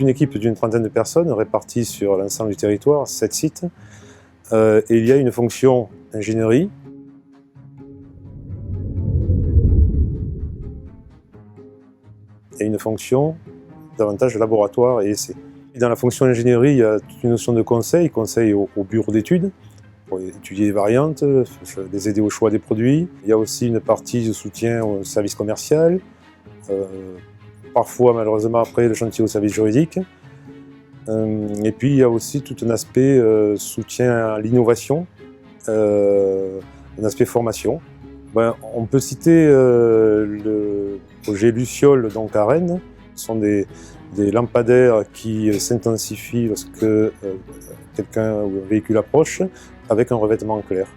une équipe d'une trentaine de personnes réparties sur l'ensemble du territoire, 7 sites. Et il y a une fonction ingénierie. Et une fonction davantage de laboratoire et essai. Et dans la fonction ingénierie, il y a toute une notion de conseil au bureau d'études, pour étudier les variantes, les aider au choix des produits. Il y a aussi une partie de soutien au service commercial, parfois malheureusement après le chantier au service juridique. Et puis il y a aussi tout un aspect soutien à l'innovation, un aspect formation. On peut citer le projet Luciole donc à Rennes. Ce sont des lampadaires qui s'intensifient lorsque quelqu'un ou un véhicule approche avec un revêtement clair.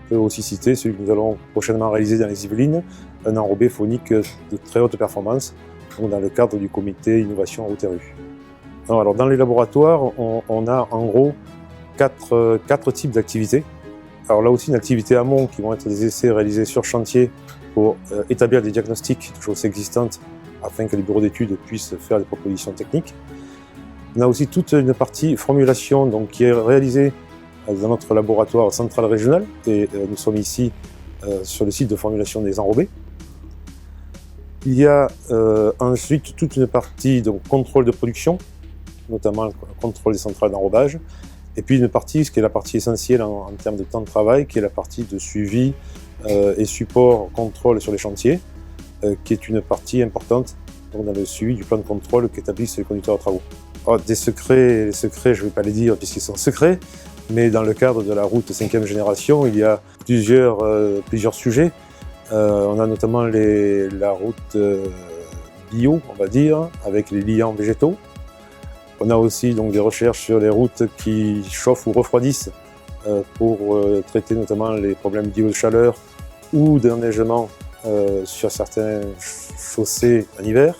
On peut aussi citer celui que nous allons prochainement réaliser dans les Yvelines, un enrobé phonique de très haute performance, donc dans le cadre du comité Innovation Route et Rue. Alors dans les laboratoires, on a en gros quatre types d'activités. Alors là aussi une activité amont qui vont être des essais réalisés sur chantier pour établir des diagnostics de choses existantes afin que les bureaux d'études puissent faire des propositions techniques. On a aussi toute une partie formulation donc, qui est réalisée dans notre laboratoire central régional et nous sommes ici sur le site de formulation des enrobés. Il y a ensuite toute une partie donc, contrôle de production, notamment le contrôle des centrales d'enrobage, et puis une partie, ce qui est la partie essentielle en termes de temps de travail, qui est la partie de suivi et support contrôle sur les chantiers, qui est une partie importante donc, dans le suivi du plan de contrôle qu'établissent les conducteurs de travaux. Alors, les secrets, je ne vais pas les dire puisqu'ils sont secrets, mais dans le cadre de la route 5e génération, il y a plusieurs sujets. On a notamment la route bio, on va dire, avec les liants végétaux. On a aussi donc, des recherches sur les routes qui chauffent ou refroidissent pour traiter notamment les problèmes d'îlots de chaleur ou d'enneigement sur certains chaussées en hiver.